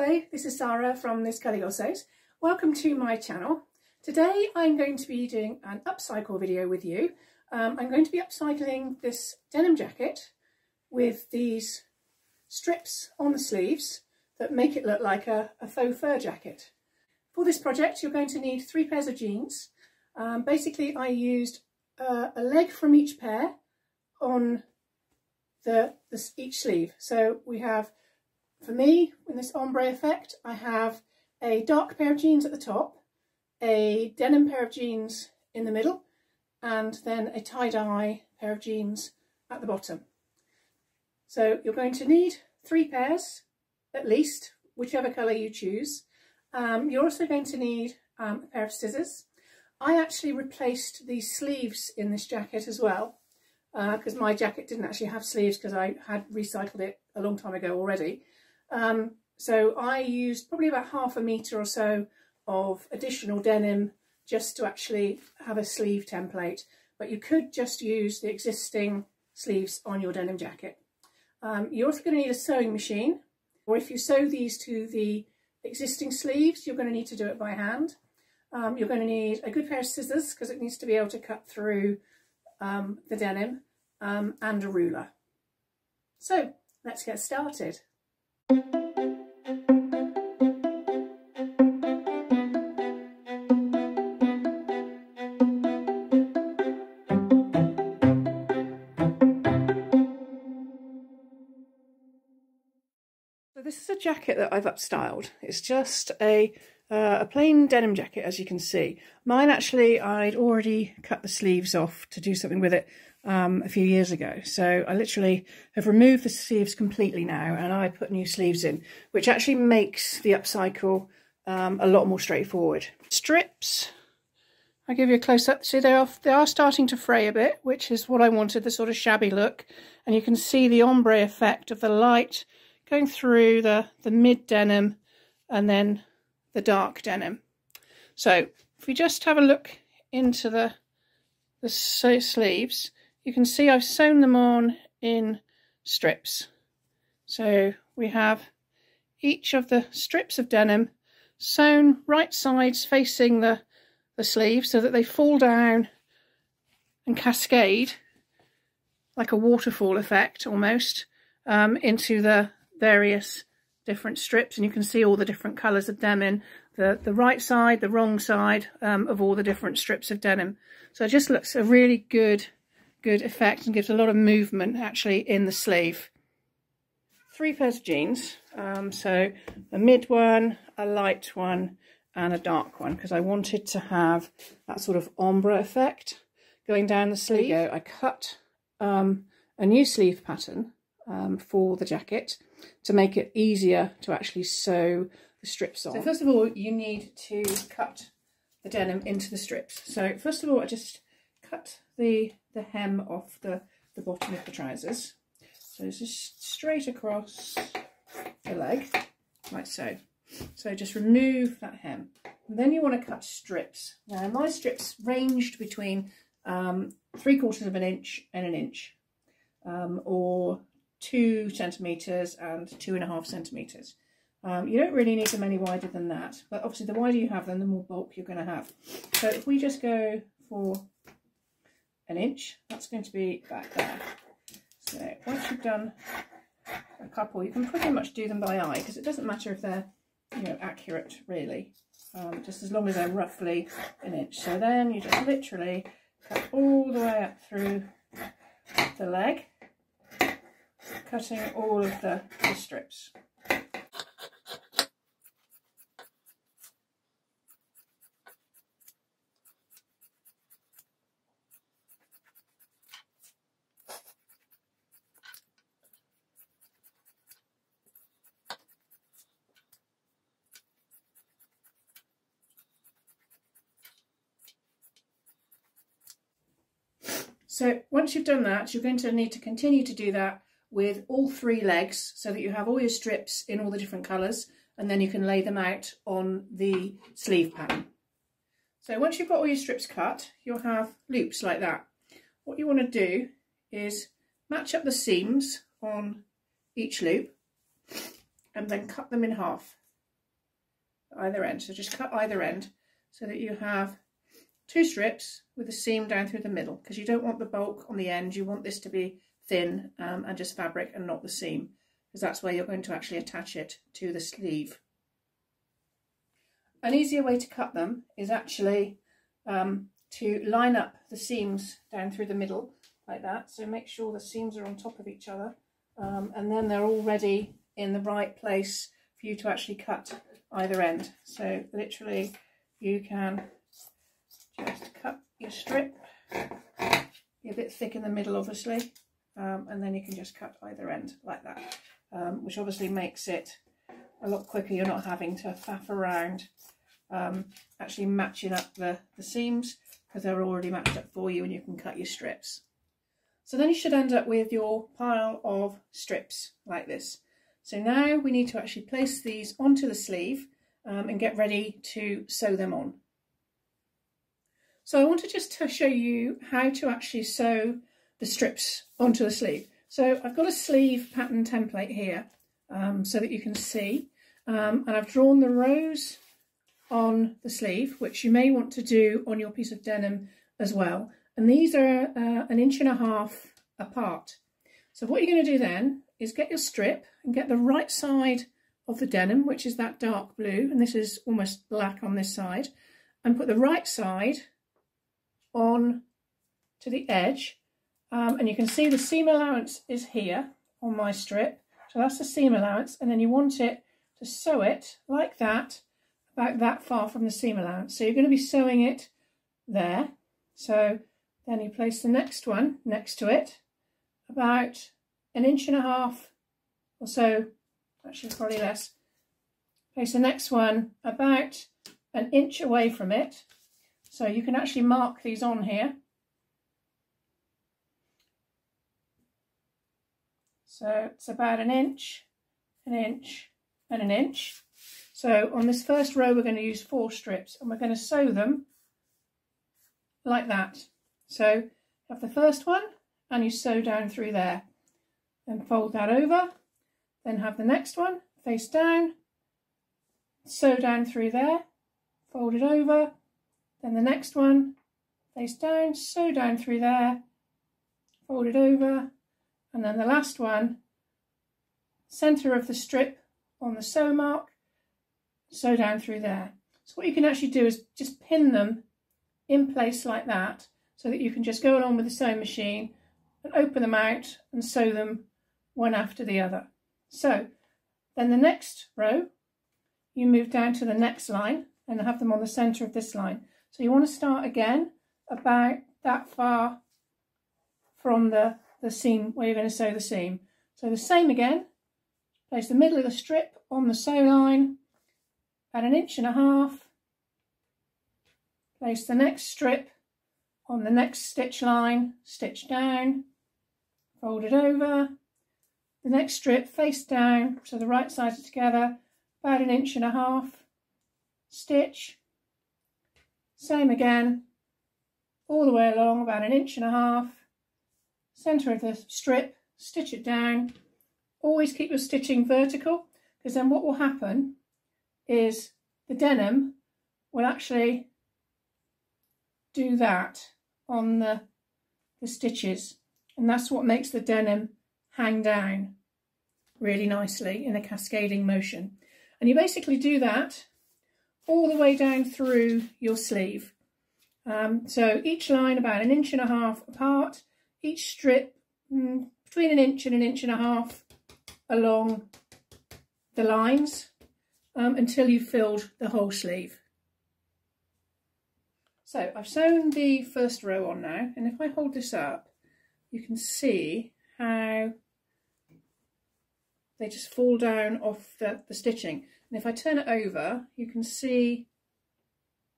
Hello, this is Sarah from This Colour Your Sews. Welcome to my channel. Today I'm going to be doing an upcycle video with you. I'm going to be upcycling this denim jacket with these strips on the sleeves that make it look like a faux fur jacket. For this project you're going to need 3 pairs of jeans. Basically I used a leg from each pair on each sleeve. So we have, for me, in this ombre effect, I have a dark pair of jeans at the top, a denim pair of jeans in the middle, and then a tie-dye pair of jeans at the bottom. So you're going to need 3 pairs, at least, whichever colour you choose. You're also going to need a pair of scissors. I actually replaced the sleeves in this jacket as well, because my jacket didn't actually have sleeves because I had recycled it a long time ago already. So I used probably about half a metre or so of additional denim just to actually have a sleeve template, but you could just use the existing sleeves on your denim jacket. You're also going to need a sewing machine, or if you sew these to the existing sleeves you're going to need to do it by hand. You're going to need a good pair of scissors because it needs to be able to cut through the denim, and a ruler. So let's get started. So this is a jacket that I've upstyled. It's just a plain denim jacket, as you can see. Mine actually, I'd already cut the sleeves off to do something with it a few years ago. So I literally have removed the sleeves completely now and I put new sleeves in, which actually makes the upcycle a lot more straightforward. Strips, I'll give you a close-up. See, they are starting to fray a bit, which is what I wanted, the sort of shabby look. And you can see the ombre effect of the light going through the mid denim and then the dark denim. So if we just have a look into the sleeves, you can see I've sewn them on in strips. So we have each of the strips of denim sewn right sides facing the sleeve so that they fall down and cascade like a waterfall effect almost into the various different strips, and you can see all the different colours of denim, the right side, the wrong side of all the different strips of denim. So it just looks a really good effect and gives a lot of movement actually in the sleeve. 3 pairs of jeans, so a mid one, a light one and a dark one, because I wanted to have that sort of ombre effect going down the sleeve. I cut a new sleeve pattern for the jacket to make it easier to actually sew the strips on. So first of all you need to cut the denim into the strips. So first of all I just cut the hem off the bottom of the trousers. So it's just straight across the leg, like so. So just remove that hem. And then you want to cut strips. Now my strips ranged between 3/4 of an inch and an inch, or 2 centimetres and 2.5 centimetres. You don't really need them any wider than that, but obviously the wider you have them, the more bulk you're going to have. So if we just go for an inch, that's going to be back there. So once you've done a couple, you can pretty much do them by eye, because it doesn't matter if they're, you know, accurate really, just as long as they're roughly an inch. So then you just literally cut all the way up through the leg, cutting all of the strips. So once you've done that, you're going to need to continue to do that with all 3 legs so that you have all your strips in all the different colours, and then you can lay them out on the sleeve pattern. So once you've got all your strips cut, you'll have loops like that. What you want to do is match up the seams on each loop and then cut them in half. at either end. So just cut either end so that you have 2 strips with a seam down through the middle, because you don't want the bulk on the end. You want this to be thin and just fabric and not the seam, because that's where you're going to actually attach it to the sleeve. An easier way to cut them is actually to line up the seams down through the middle like that. So make sure the seams are on top of each other, and then they're already in the right place for you to actually cut either end. So literally you can just cut your strip, be a bit thick in the middle obviously, and then you can just cut either end like that, which obviously makes it a lot quicker. You're not having to faff around actually matching up the seams, because they're already matched up for you and you can cut your strips. So then you should end up with your pile of strips like this. So now we need to actually place these onto the sleeve and get ready to sew them on. So I wanted just to show you how to actually sew the strips onto the sleeve. So I've got a sleeve pattern template here so that you can see, and I've drawn the rows on the sleeve, which you may want to do on your piece of denim as well. And these are 1.5 inches apart. So what you're going to do then is get your strip and get the right side of the denim, which is that dark blue, and this is almost black on this side, and put the right side on to the edge, and you can see the seam allowance is here on my strip, so that's the seam allowance, and then you want it to sew it like that, about that far from the seam allowance. So you're going to be sewing it there. So then you place the next one next to it, about 1.5 inches or so, actually probably less. Place the next one about 1 inch away from it. So you can actually mark these on here. So it's about 1 inch, 1 inch and 1 inch. So on this first row we're going to use 4 strips, and we're going to sew them like that. So you have the first one and you sew down through there, then fold that over, then have the next one face down, sew down through there, fold it over, then the next one face down, sew down through there, fold it over, and then the last one, centre of the strip on the sew mark, sew down through there. So what you can actually do is just pin them in place like that, so that you can just go along with the sewing machine and open them out and sew them one after the other. So then the next row, you move down to the next line and have them on the centre of this line. So you want to start again about that far from the seam where you're going to sew the seam. So the same again, place the middle of the strip on the sew line at 1.5 inches, place the next strip on the next stitch line, stitch down, fold it over, the next strip face down so the right sides are together, about 1.5 inches, stitch, same again, all the way along about 1.5 inches, centre of the strip, stitch it down. Always keep your stitching vertical, because then what will happen is the denim will actually do that on the stitches, and that's what makes the denim hang down really nicely in a cascading motion. And you basically do that all the way down through your sleeve. So each line about 1.5 inches apart, each strip between 1 inch and 1.5 inches along the lines until you've filled the whole sleeve. So I've sewn the first row on now, and if I hold this up, you can see how they just fall down off the stitching. And if I turn it over, you can see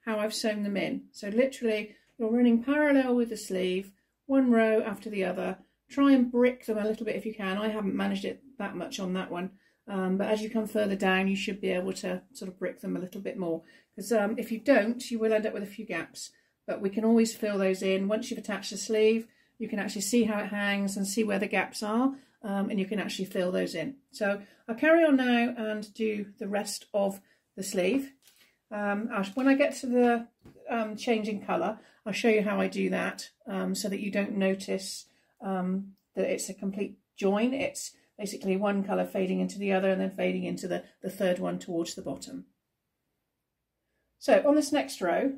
how I've sewn them in. So literally you're running parallel with the sleeve, one row after the other. Try and brick them a little bit if you can. I haven't managed it that much on that one. But as you come further down, you should be able to sort of brick them a little bit more. Because if you don't, you will end up with a few gaps. But we can always fill those in. Once you've attached the sleeve, you can actually see how it hangs and see where the gaps are. And you can actually fill those in. So I'll carry on now and do the rest of the sleeve. When I get to the changing colour, I'll show you how I do that, so that you don't notice that it's a complete join. It's basically one colour fading into the other and then fading into the third one towards the bottom. So on this next row,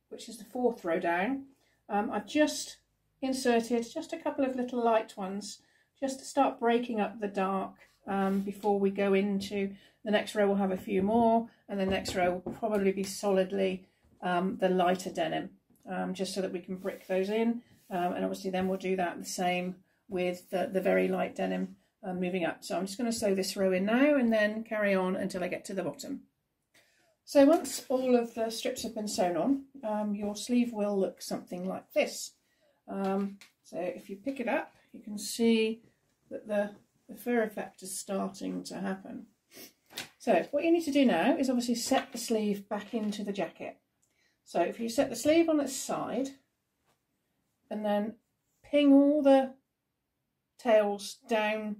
which is the 4th row down, I've just inserted just a couple of little light ones just to start breaking up the dark before we go into the next row. We'll have a few more, and the next row will probably be solidly the lighter denim, just so that we can brick those in, and obviously then we'll do that the same with the very light denim moving up. So I'm just going to sew this row in now and then carry on until I get to the bottom. So once all of the strips have been sewn on, your sleeve will look something like this. So if you pick it up, you can see that the fur effect is starting to happen. So what you need to do now is obviously set the sleeve back into the jacket. So if you set the sleeve on its side and then ping all the tails down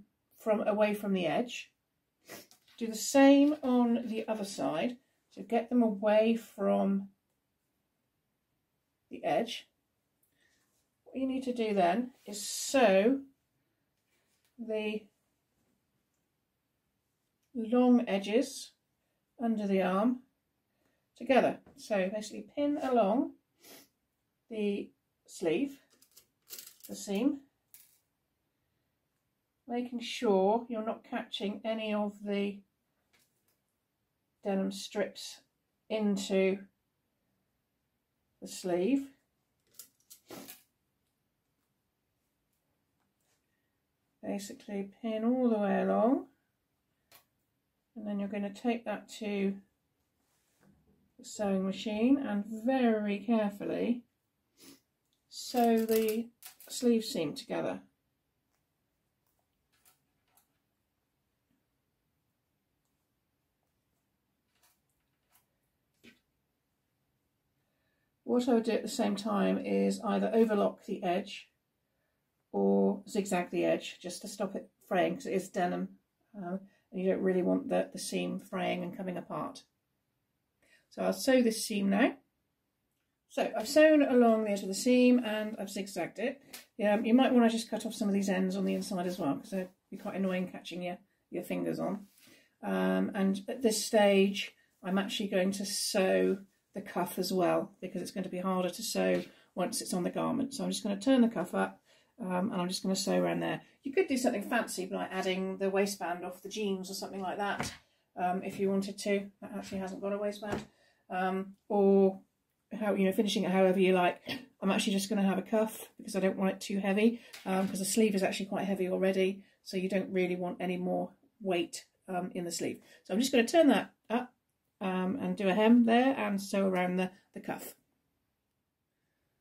away from the edge, do the same on the other side. So get them away from the edge. What you need to do then is sew the long edges under the arm together. So basically pin along the sleeve, the seam, making sure you're not catching any of the denim strips into the sleeve. Basically pin all the way along, and then you're going to take that to the sewing machine and very carefully sew the sleeve seam together. What I would do at the same time is either overlock the edge or zigzag the edge just to stop it fraying, because it is denim and you don't really want the seam fraying and coming apart. So I'll sew this seam now. So I've sewn along the edge of the seam and I've zigzagged it. You might want to just cut off some of these ends on the inside as well, because they'd be quite annoying catching your fingers on. And at this stage I'm actually going to sew the cuff as well, because it's going to be harder to sew once it's on the garment. So I'm just going to turn the cuff up and I'm just going to sew around there. You could do something fancy by adding the waistband off the jeans or something like that, if you wanted to. That actually hasn't got a waistband. Or finishing it however you like. I'm actually just going to have a cuff because I don't want it too heavy, because the sleeve is actually quite heavy already, so you don't really want any more weight in the sleeve. So I'm just going to turn that up and do a hem there and sew around the cuff.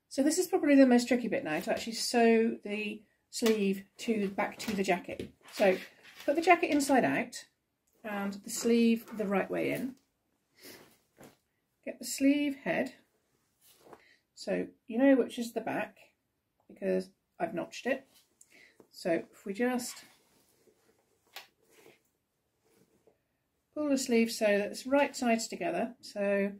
So this is probably the most tricky bit now, to actually sew the sleeve back to the jacket. So put the jacket inside out and the sleeve the right way in. Get the sleeve head, so you know which is the back because I've notched it. So if we just pull the sleeve so that it's right sides together, so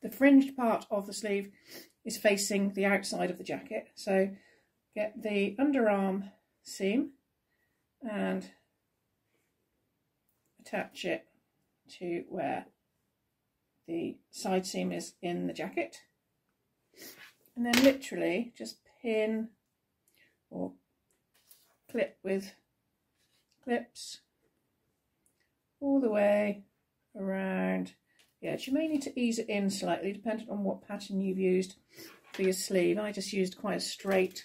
the fringed part of the sleeve is facing the outside of the jacket. So get the underarm seam and attach it to where the side seam is in the jacket, and then literally just pin or clip with clips all the way around the edge. You may need to ease it in slightly depending on what pattern you've used for your sleeve. I just used quite a straight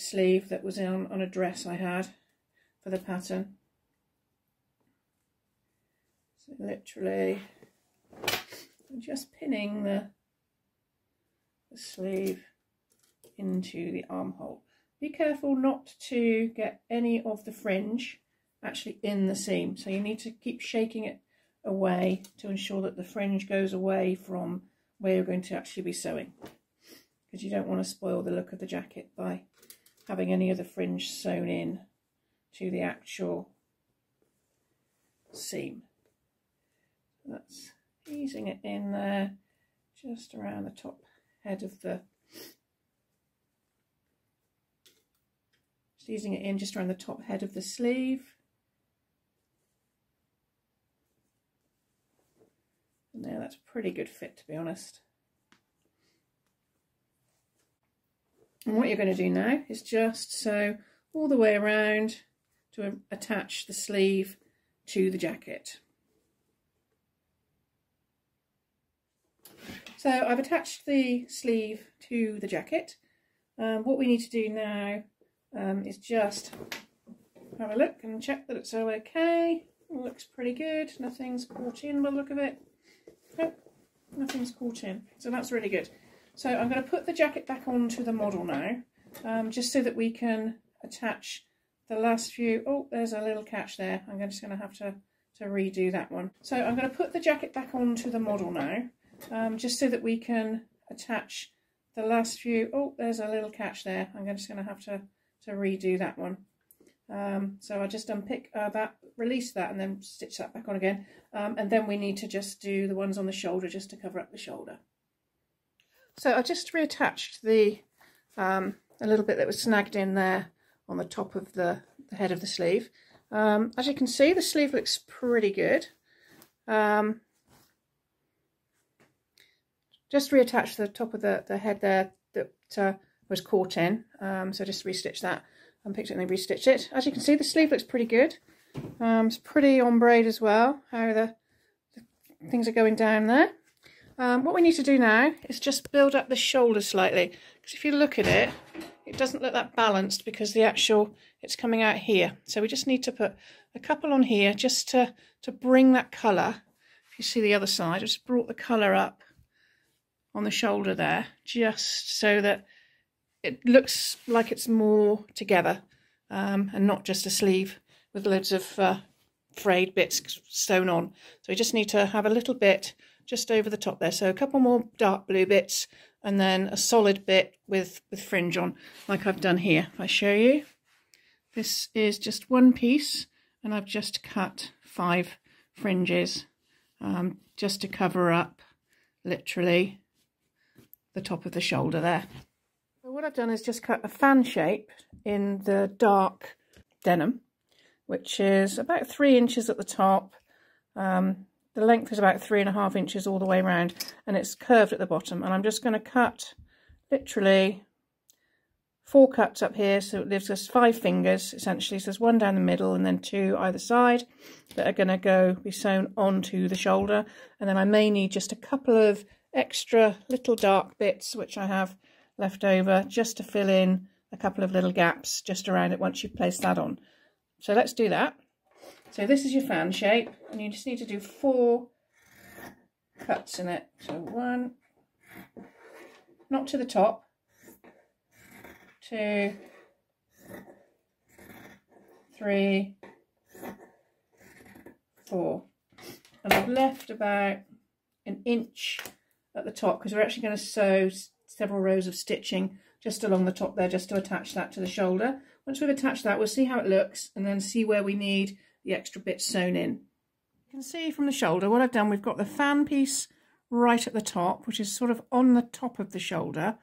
sleeve that was on a dress I had for the pattern. So literally I'm just pinning the sleeve into the armhole. Be careful not to get any of the fringe actually in the seam, so you need to keep shaking it away to ensure that the fringe goes away from where you're going to actually be sewing, because you don't want to spoil the look of the jacket by having any of the fringe sewn in to the actual seam. That's easing it in there, just around the top head of the, just easing it in just around the top head of the sleeve. And there, that's a pretty good fit, to be honest. And what you're going to do now is just sew all the way around to attach the sleeve to the jacket. So I've attached the sleeve to the jacket. What we need to do now is just have a look and check that it's all okay. It looks pretty good. Nothing's caught in by the look of it. Nope, nothing's caught in. So that's really good. So I'm going to put the jacket back onto the model now, just so that we can attach the last few. Oh, there's a little catch there. I'm just going to have to redo that one. So I'm going to put the jacket back onto the model now, just so that we can attach the last few. Oh, there's a little catch there. I'm just going to have to redo that one. So I just unpick that, release that, and then stitch that back on again. And then we need to just do the ones on the shoulder just to cover up the shoulder. So I just reattached the a little bit that was snagged in there on the top of the head of the sleeve. As you can see, the sleeve looks pretty good. Just reattached the top of the head there that was caught in. So just restitched that, unpicked it and then restitched it. As you can see, the sleeve looks pretty good. It's pretty ombre as well, how the things are going down there. What we need to do now is just build up the shoulder slightly, because if you look at it, it doesn't look that balanced because it's coming out here. So we just need to put a couple on here just to bring that colour. If you see the other side, I just brought the colour up on the shoulder there, just so that it looks like it's more together, and not just a sleeve with loads of frayed bits sewn on. So we just need to have a little bit just over the top there. So a couple more dark blue bits and then a solid bit with fringe on, like I've done here. If I show you, this is just one piece and I've just cut 5 fringes just to cover up literally the top of the shoulder there. So what I've done is just cut a fan shape in the dark denim, which is about 3 inches at the top. The length is about 3.5 inches all the way around, and it's curved at the bottom. And I'm just going to cut literally 4 cuts up here, so it gives us 5 fingers essentially. So there's 1 down the middle and then 2 either side that are going to be sewn onto the shoulder. And then I may need just a couple of extra little dark bits which I have left over just to fill in a couple of little gaps just around it once you've placed that on. So let's do that. So this is your fan shape, and you just need to do 4 cuts in it. So 1, not to the top, 2, 3, 4. And I've left about 1 inch at the top because we're actually going to sew several rows of stitching just along the top there, just to attach that to the shoulder. Once we've attached that, we'll see how it looks and then see where we need the extra bits sewn in. You can see from the shoulder what I've done. We've got the fan piece right at the top, which is sort of on the top of the shoulder,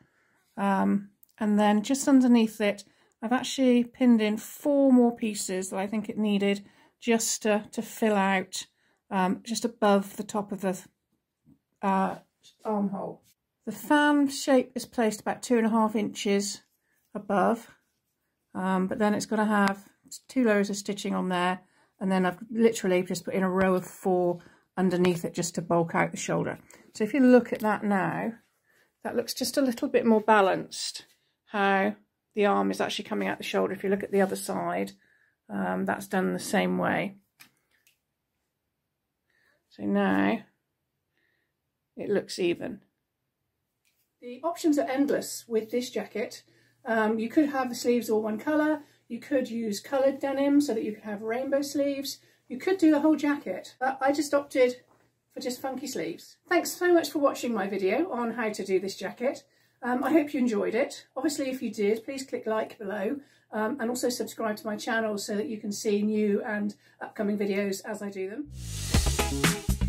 and then just underneath it I've actually pinned in 4 more pieces that I think it needed just to fill out just above the top of the armhole. The fan shape is placed about 2.5 inches above, but then it's going to have 2 layers of stitching on there. And then I've literally just put in a row of 4 underneath it just to bulk out the shoulder. So if you look at that now, that looks just a little bit more balanced, how the arm is actually coming out the shoulder. If you look at the other side, that's done the same way. So now it looks even. The options are endless with this jacket. You could have the sleeves all one colour. You could use coloured denim so that you could have rainbow sleeves. You could do the whole jacket, but I just opted for just funky sleeves. Thanks so much for watching my video on how to do this jacket. I hope you enjoyed it. Obviously, if you did, please click like below and also subscribe to my channel so that you can see new and upcoming videos as I do them.